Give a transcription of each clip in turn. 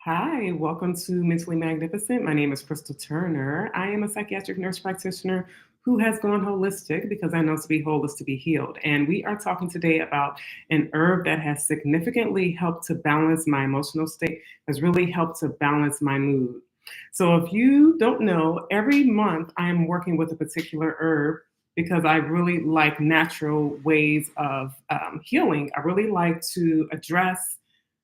Hi, welcome to Mentally Magnificent. My name is Crystal Turner. I am a psychiatric nurse practitioner who has gone holistic because I know to be whole is to be healed. And we are talking today about an herb that has significantly helped to balance my emotional state, has really helped to balance my mood. So, if you don't know, every month I am working with a particular herb because I really like natural ways of healing. I really like to address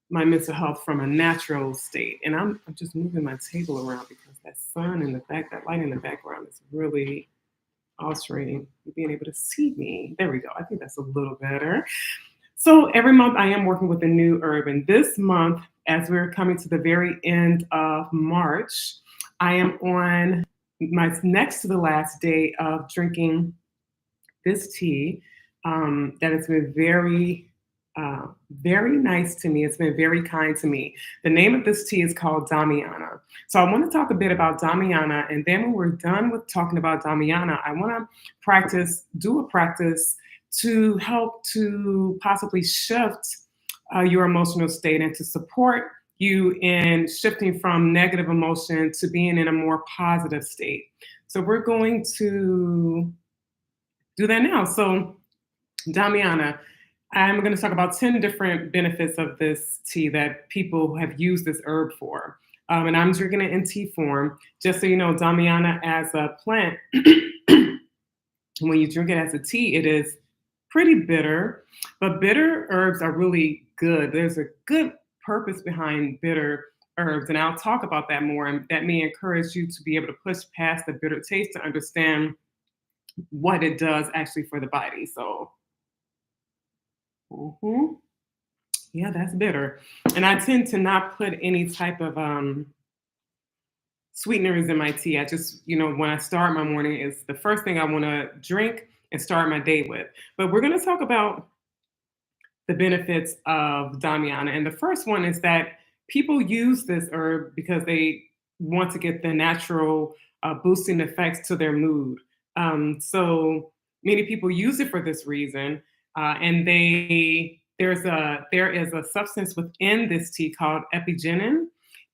my mental health from a natural state. And I'm just moving my table around because that sun in the back, that light in the background is really altering you being able to see me. There we go. I think that's a little better. So every month I am working with a new herb. And this month, as we're coming to the very end of March, I am on my next to the last day of drinking this tea that has been very nice to me. It's been very kind to me. The name of this tea is called Damiana. So I want to talk a bit about Damiana, and then when we're done with talking about Damiana, I want to do a practice to help to possibly shift your emotional state and to support you in shifting from negative emotion to being in a more positive state. So we're going to do that now. So, Damiana, I'm going to talk about 10 different benefits of this tea that people have used this herb for. And I'm drinking it in tea form. Just so you know, Damiana as a plant, when you drink it as a tea, it is pretty bitter, but bitter herbs are really good. There's a good purpose behind bitter herbs, and I'll talk about that more. And that may encourage you to be able to push past the bitter taste to understand what it does actually for the body. So, mhm. Yeah, that's bitter. And I tend to not put any type of sweeteners in my tea. I just, when I start my morning, is the first thing I want to drink and start my day with. But we're going to talk about the benefits of Damiana. And the first one is that people use this herb because they want to get the natural boosting effects to their mood. So many people use it for this reason, and there is a substance within this tea called epigenin,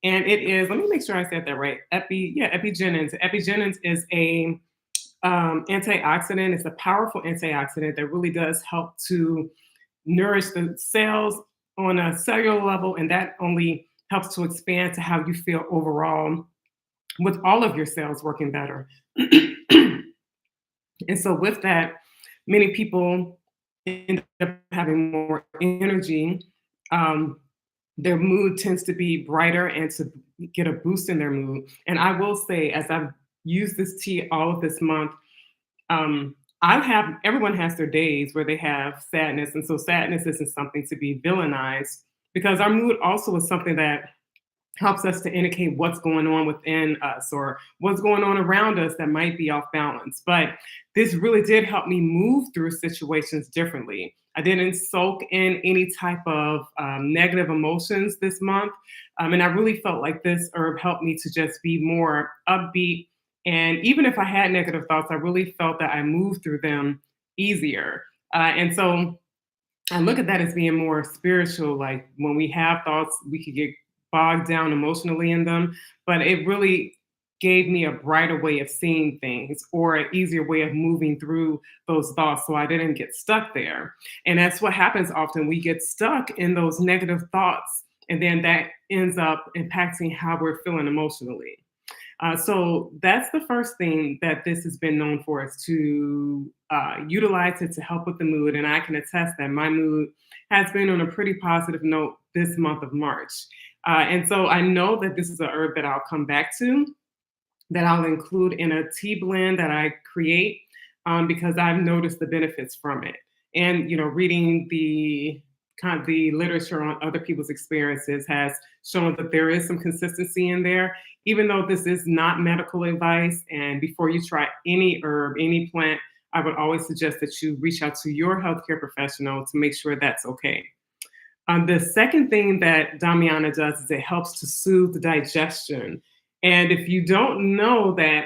and it is. Let me make sure I said that right. Epigenins. Epigenins is a antioxidant. It's a powerful antioxidant that really does help to nourish the cells on a cellular level, and that only helps to expand to how you feel overall with all of your cells working better. And so, with that, many people end up having more energy. Um, their mood tends to be brighter and to get a boost in their mood. And I will say, as I've used this tea all of this month, everyone has their days where they have sadness, and so sadness isn't something to be villainized because our mood also is something that helps us to indicate what's going on within us or what's going on around us that might be off balance. But this really did help me move through situations differently. I didn't soak in any type of negative emotions this month. And I really felt like this herb helped me to just be more upbeat. And even if I had negative thoughts, I really felt that I moved through them easier. And so I look at that as being more spiritual. Like when we have thoughts, we could get bogged down emotionally in them, but it really gave me a brighter way of seeing things or an easier way of moving through those thoughts so I didn't get stuck there. And that's what happens often. We get stuck in those negative thoughts, and then that ends up impacting how we're feeling emotionally. So that's the first thing that this has been known for, is to utilize it to help with the mood. And I can attest that my mood has been on a pretty positive note this month of March. And so I know that this is a herb that I'll come back to, that I'll include in a tea blend that I create, because I've noticed the benefits from it. And reading the kind of the literature on other people's experiences has shown that there is some consistency in there, even though this is not medical advice. And before you try any herb, any plant, I would always suggest that you reach out to your healthcare professional to make sure that's okay. The second thing that Damiana does is it helps to soothe the digestion. And if you don't know that,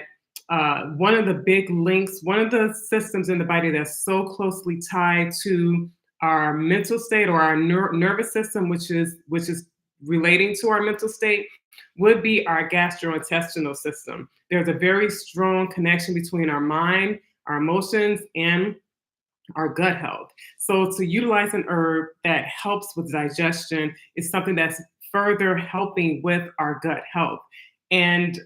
one of the big links, one of the systems in the body that's so closely tied to our mental state or our nervous system, which is relating to our mental state would be our gastrointestinal system. There's a very strong connection between our mind, our emotions, and our gut health. So to utilize an herb that helps with digestion is something that's further helping with our gut health. And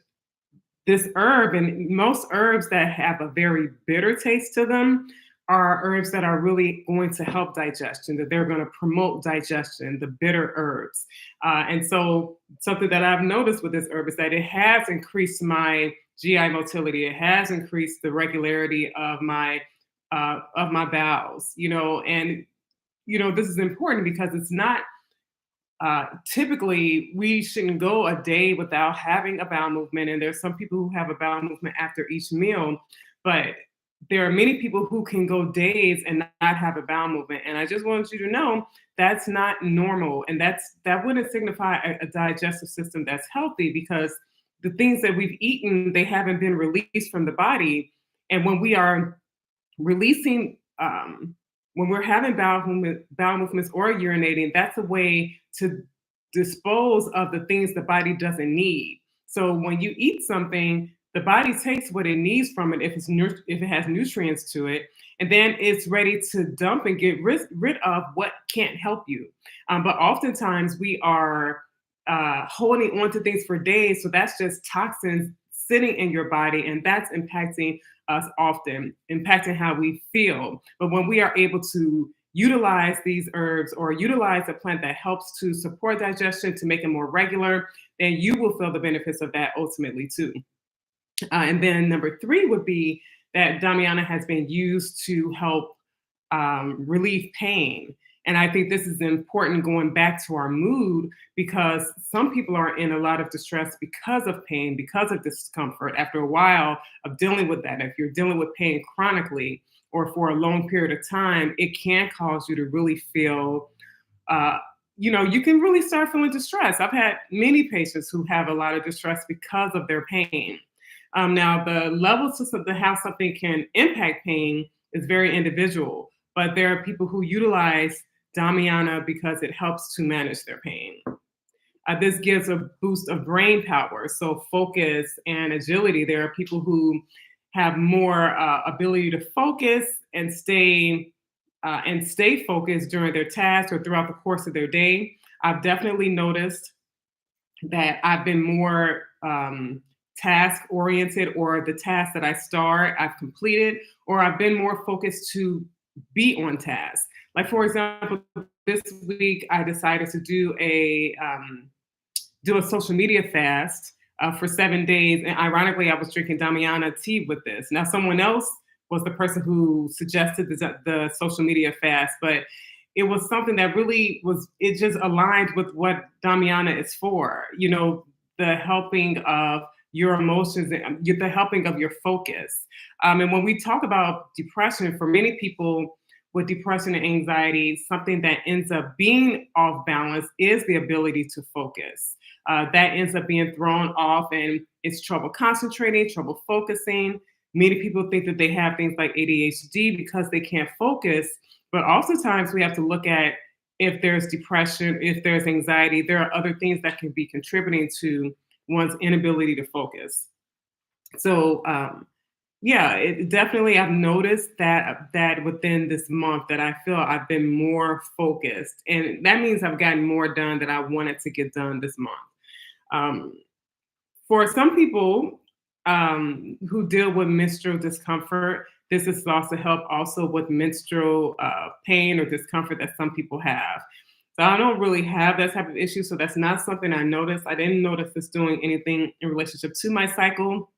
this herb and most herbs that have a very bitter taste to them are herbs that are really going to help digestion, that they're going to promote digestion, the bitter herbs. And so something that I've noticed with this herb is that it has increased my GI motility. It has increased the regularity of my bowels, and this is important because it's not typically we shouldn't go a day without having a bowel movement. And there's some people who have a bowel movement after each meal, but there are many people who can go days and not have a bowel movement. And I just want you to know that's not normal. And that wouldn't signify a digestive system that's healthy because the things that we've eaten, they haven't been released from the body. And when we are releasing when we're having bowel movements or urinating, that's a way to dispose of the things the body doesn't need. So when you eat something, the body takes what it needs from it if it has nutrients to it, and then it's ready to dump and get rid of what can't help you. But oftentimes we are holding on to things for days, so that's just toxins sitting in your body, and that's impacting us often, impacting how we feel. But when we are able to utilize these herbs or utilize a plant that helps to support digestion to make it more regular, then you will feel the benefits of that ultimately too. And then number three would be that Damiana has been used to help relieve pain. And I think this is important going back to our mood because some people are in a lot of distress because of pain, because of discomfort. After a while of dealing with that, if you're dealing with pain chronically or for a long period of time, it can cause you to really feel, you can really start feeling distress. I've had many patients who have a lot of distress because of their pain. Now, the levels of how something can impact pain is very individual, but there are people who utilize Damiana because it helps to manage their pain. This gives a boost of brain power, so focus and agility. There are people who have more ability to focus and stay focused during their tasks or throughout the course of their day. I've definitely noticed that I've been more task oriented, or the tasks that I start, I've completed, or I've been more focused to be on task. Like for example, this week I decided to do a social media fast for 7 days, and ironically, I was drinking Damiana tea with this. Now, someone else was the person who suggested the social media fast, but it was something that really was. It just aligned with what Damiana is for. The helping of your emotions, and the helping of your focus. And when we talk about depression, for many people with depression and anxiety, something that ends up being off balance is the ability to focus. That ends up being thrown off, and it's trouble concentrating, trouble focusing. Many people think that they have things like ADHD because they can't focus, but oftentimes we have to look at if there's depression, if there's anxiety, there are other things that can be contributing to one's inability to focus. So, it definitely, I've noticed that within this month that I feel I've been more focused, and that means I've gotten more done that I wanted to get done this month. Um, for some people who deal with menstrual discomfort, this is also help also with menstrual pain or discomfort that some people have. So I don't really have that type of issue. So that's not something I noticed. I didn't notice this doing anything in relationship to my cycle,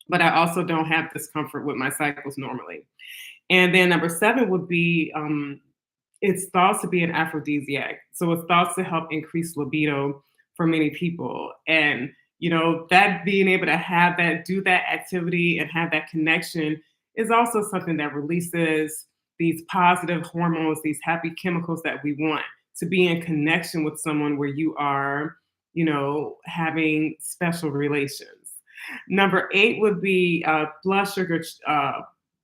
but I also don't have discomfort with my cycles normally. And then number seven would be it's thought to be an aphrodisiac. So it's thought to help increase libido for many people. And, that being able to have that, do that activity and have that connection is also something that releases these positive hormones, these happy chemicals that we want to be in connection with someone where you are, having special relations. Number eight would be blood sugar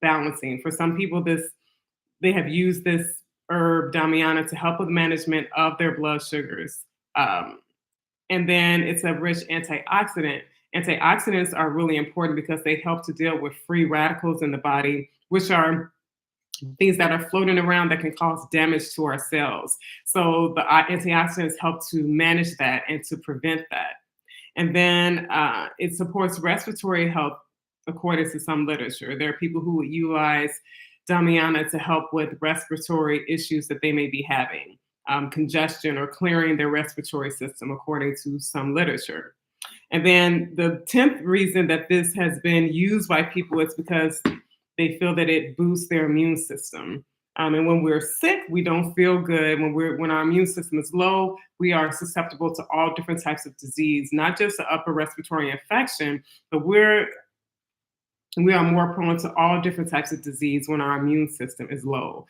balancing. For some people, they have used this herb Damiana to help with management of their blood sugars. And then it's a rich antioxidant. Antioxidants are really important because they help to deal with free radicals in the body, which are things that are floating around that can cause damage to our cells. So the antioxidants help to manage that and to prevent that. And then it supports respiratory health, according to some literature. There are people who would utilize Damiana to help with respiratory issues that they may be having, congestion or clearing their respiratory system, according to some literature. And then the 10th reason that this has been used by people is because they feel that it boosts their immune system. And when we're sick, we don't feel good. When our immune system is low, we are susceptible to all different types of disease, not just the upper respiratory infection, but we are more prone to all different types of disease when our immune system is low.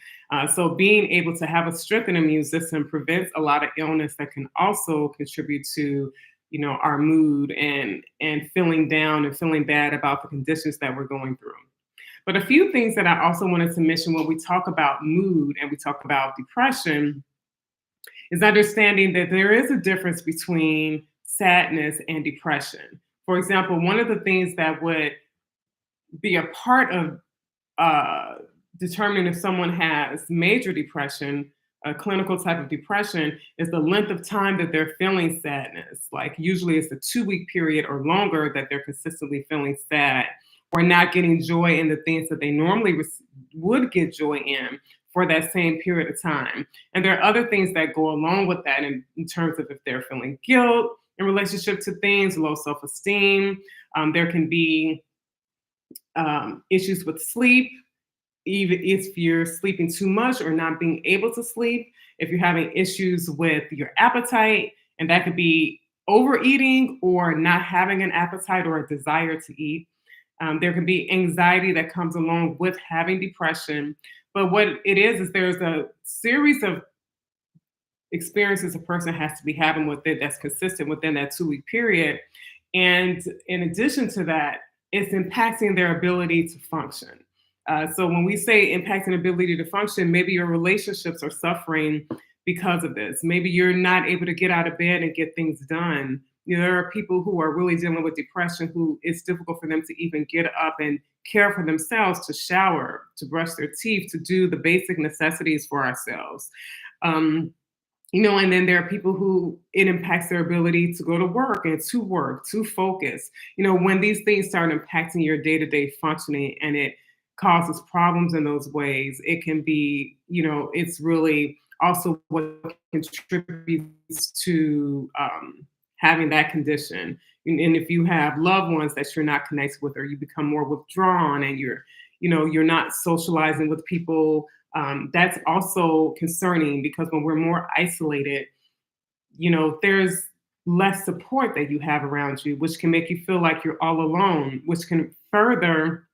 So being able to have a strengthened immune system prevents a lot of illness that can also contribute to, our mood and feeling down and feeling bad about the conditions that we're going through. But a few things that I also wanted to mention when we talk about mood and we talk about depression is understanding that there is a difference between sadness and depression. For example, one of the things that would be a part of determining if someone has major depression, a clinical type of depression, is the length of time that they're feeling sadness. Like usually it's a 2-week period or longer that they're consistently feeling sad or not getting joy in the things that they normally would get joy in for that same period of time. And there are other things that go along with that in terms of if they're feeling guilt in relationship to things, low self-esteem. There can be issues with sleep, even if you're sleeping too much or not being able to sleep, if you're having issues with your appetite, and that could be overeating or not having an appetite or a desire to eat. There can be anxiety that comes along with having depression. But what it is there's a series of experiences a person has to be having with it that's consistent within that 2-week period. And in addition to that, it's impacting their ability to function. So when we say impacting ability to function, maybe your relationships are suffering because of this. Maybe you're not able to get out of bed and get things done. There are people who are really dealing with depression who it's difficult for them to even get up and care for themselves, to shower, to brush their teeth, to do the basic necessities for ourselves. And then there are people who it impacts their ability to go to work, to focus. When these things start impacting your day-to-day functioning and it causes problems in those ways, it can be, it's really also what contributes to having that condition. And if you have loved ones that you're not connected with, or you become more withdrawn and you're not socializing with people, that's also concerning, because when we're more isolated, there's less support that you have around you, which can make you feel like you're all alone, which can further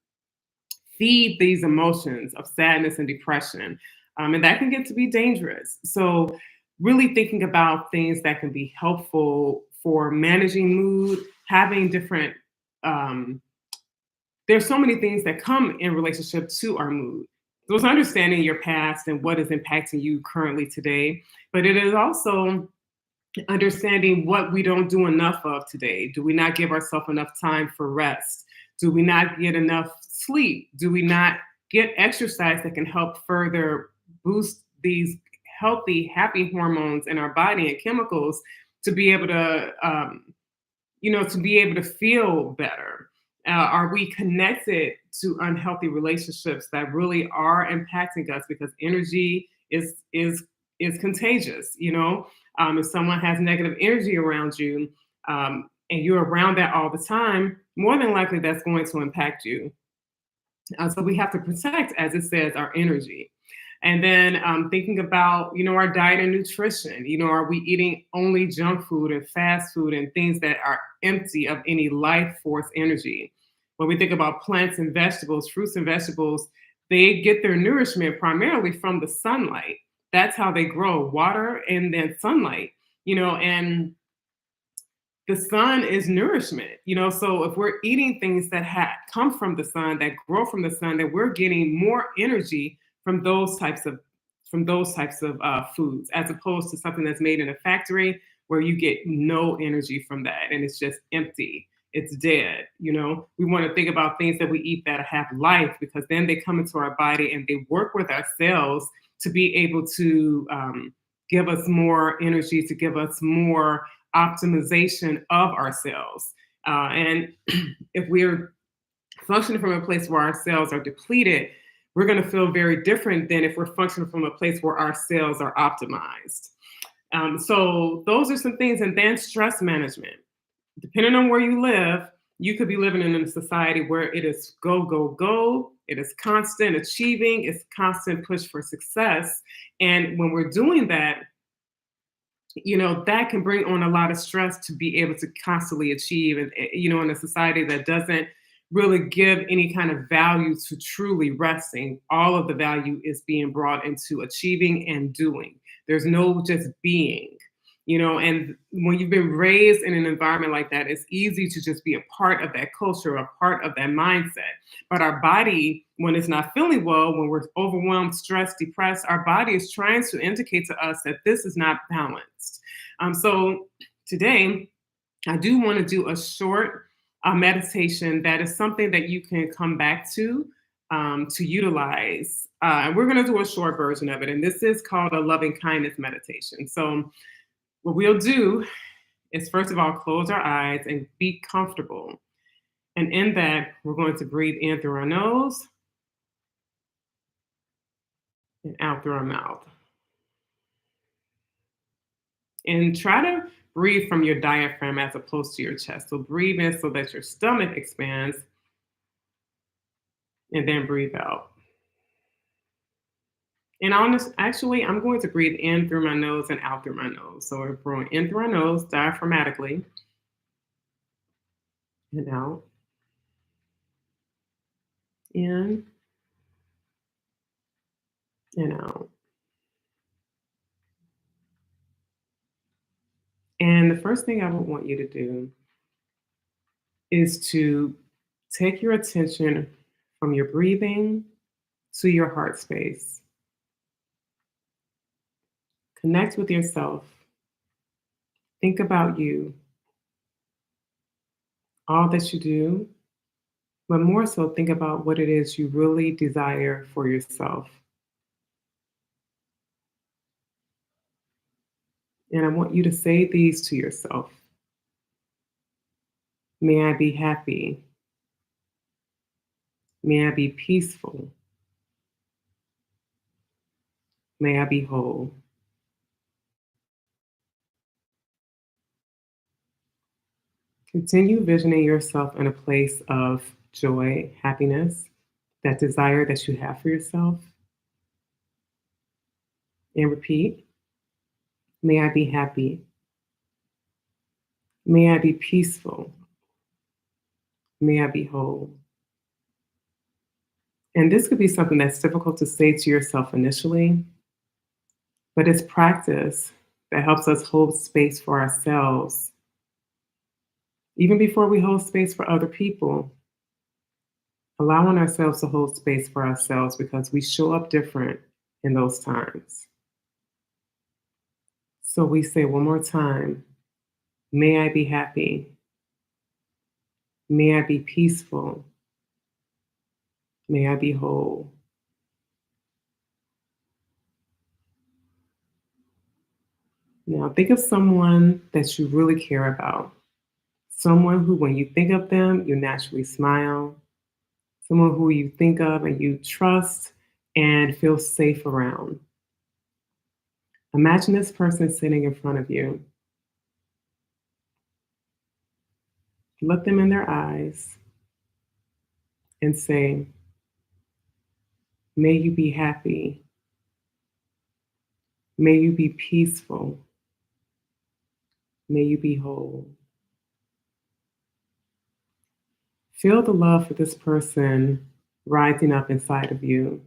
feed these emotions of sadness and depression. And that can get to be dangerous. So really thinking about things that can be helpful for managing mood, having different, there's so many things that come in relationship to our mood. So it's understanding your past and what is impacting you currently today, but it is also understanding what we don't do enough of today. Do we not give ourselves enough time for rest? Do we not get enough sleep? Do we not get exercise that can help further boost these healthy, happy hormones in our body and chemicals to be able to, feel better? Are we connected to unhealthy relationships that really are impacting us? Because energy is contagious. If someone has negative energy around you, and you're around that all the time, more than likely that's going to impact you. So we have to protect, as it says, our energy. And then thinking about, our diet and nutrition. Are we eating only junk food and fast food and things that are empty of any life force energy? When we think about plants and vegetables, fruits and vegetables, they get their nourishment primarily from the sunlight. That's how they grow, water and then sunlight, and the sun is nourishment, so if we're eating things that come from the sun, that grow from the sun, that we're getting more energy from those types of foods, as opposed to something that's made in a factory, where you get no energy from that and it's just empty. It's dead. We want to think about things that we eat that have life, because then they come into our body and they work with our cells to be able to give us more energy, to give us more optimization of our cells. And if we're functioning from a place where our cells are depleted, we're going to feel very different than if we're functioning from a place where our cells are optimized. So those are some things. And then stress management. Depending on where you live, you could be living in a society where it is go, go, go. It is constant achieving. It's constant push for success. And when we're doing that, that can bring on a lot of stress to be able to constantly achieve. And, in a society that doesn't really give any kind of value to truly resting, all of the value is being brought into achieving and doing. There's no just being. And when you've been raised in an environment like that, it's easy to just be a part of that culture, a part of that mindset. But our body, when it's not feeling well, when we're overwhelmed, stressed, depressed, our body is trying to indicate to us that this is not balanced. So today, I do want to do a short meditation that is something that you can come back to utilize. And we're going to do a short version of it. And this is called a loving kindness meditation. So what we'll do is, first of all, close our eyes and be comfortable. And in that, we're going to breathe in through our nose and out through our mouth. And try to breathe from your diaphragm as opposed to your chest. So breathe in so that your stomach expands, and then breathe out. And actually, I'm going to breathe in through my nose and out through my nose. So we're going in through our nose diaphragmatically and out. In and out. And the first thing I would want you to do is to take your attention from your breathing to your heart space. Connect with yourself. Think about you, all that you do, but more so think about what it is you really desire for yourself. And I want you to say these to yourself. May I be happy. May I be peaceful. May I be whole. Continue visioning yourself in a place of joy, happiness, that desire that you have for yourself. And repeat, may I be happy. May I be peaceful. May I be whole. And this could be something that's difficult to say to yourself initially, but it's practice that helps us hold space for ourselves, even before we hold space for other people. Allowing ourselves to hold space for ourselves, because we show up different in those times. So we say one more time, may I be happy. May I be peaceful. May I be whole. Now think of someone that you really care about. Someone who, when you think of them, you naturally smile. Someone who you think of and you trust and feel safe around. Imagine this person sitting in front of you. Look them in their eyes and say, may you be happy. May you be peaceful. May you be whole. Feel the love for this person rising up inside of you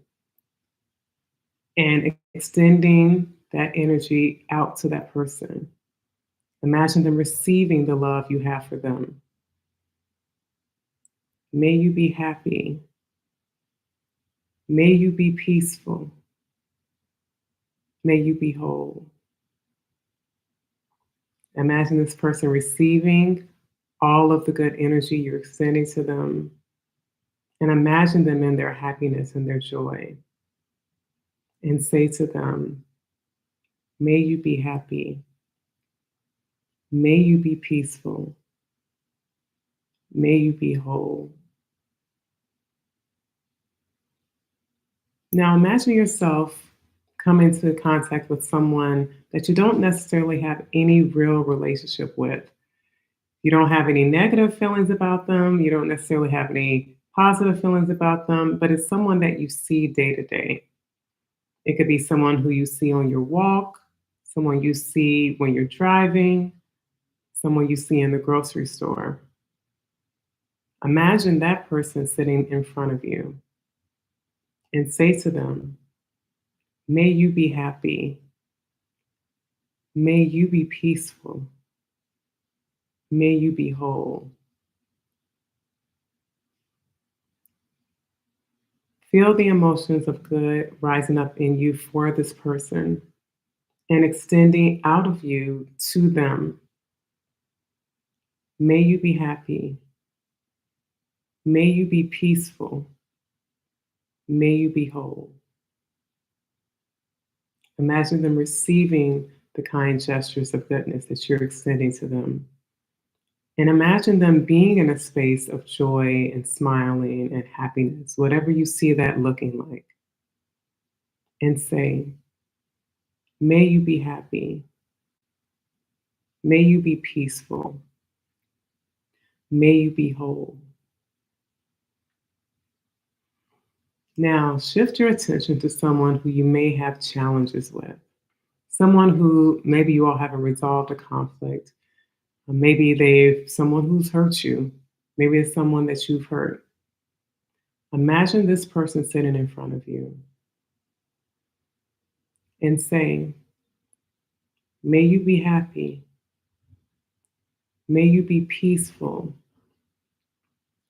and extending that energy out to that person. Imagine them receiving the love you have for them. May you be happy. May you be peaceful. May you be whole. Imagine this person receiving all of the good energy you're extending to them, and imagine them in their happiness and their joy, and say to them, may you be happy, may you be peaceful, may you be whole. Now imagine yourself come into contact with someone that you don't necessarily have any real relationship with. You don't have any negative feelings about them. You don't necessarily have any positive feelings about them, but it's someone that you see day to day. It could be someone who you see on your walk, someone you see when you're driving, someone you see in the grocery store. Imagine that person sitting in front of you and say to them, may you be happy, may you be peaceful, may you be whole. Feel the emotions of good rising up in you for this person and extending out of you to them. May you be happy. May you be peaceful. May you be whole. Imagine them receiving the kind gestures of goodness that you're extending to them. And imagine them being in a space of joy and smiling and happiness, whatever you see that looking like. And say, may you be happy. May you be peaceful. May you be whole. Now, shift your attention to someone who you may have challenges with, someone who maybe you all haven't resolved a conflict. Maybe they've someone who's hurt you. Maybe it's someone that you've hurt. Imagine this person sitting in front of you and saying, may you be happy. May you be peaceful.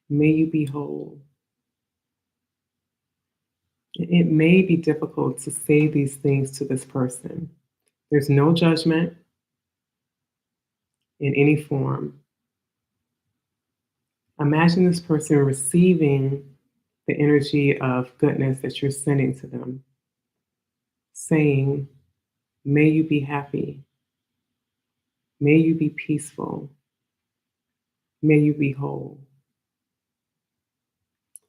May you be whole. It may be difficult to say these things to this person. There's no judgment in any form. Imagine this person receiving the energy of goodness that you're sending to them, saying, may you be happy. May you be peaceful. May you be whole.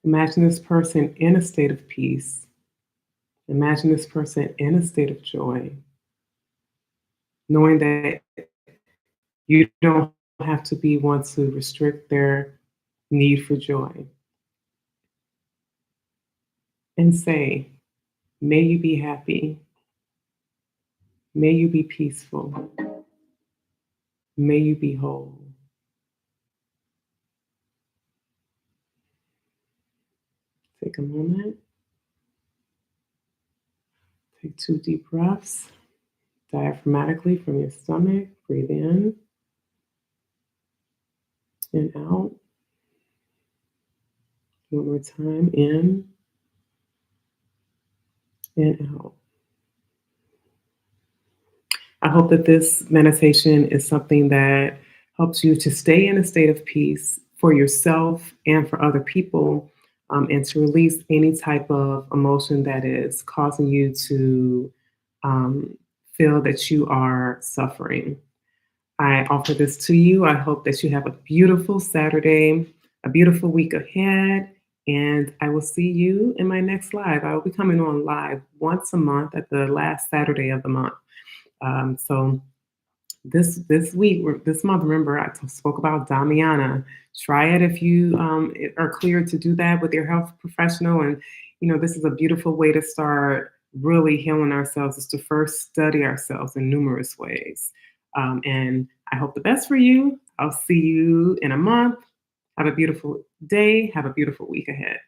Imagine this person in a state of peace. Imagine this person in a state of joy, knowing that you don't have to be one to restrict their need for joy. And say, may you be happy. May you be peaceful. May you be whole. Take a moment. Take 2 deep breaths diaphragmatically from your stomach. Breathe in and out. One more time. In and out. I hope that this meditation is something that helps you to stay in a state of peace for yourself and for other people, and to release any type of emotion that is causing you to feel that you are suffering. I offer this to you. I hope that you have a beautiful Saturday, a beautiful week ahead, and I will see you in my next live. I will be coming on live once a month at the last Saturday of the month. So this week, this month, remember spoke about Damiana. Try it if you are clear to do that with your health professional. And this is a beautiful way to start really healing ourselves, is to first study ourselves in numerous ways. And I hope the best for you. I'll see you in a month. Have a beautiful day. Have a beautiful week ahead.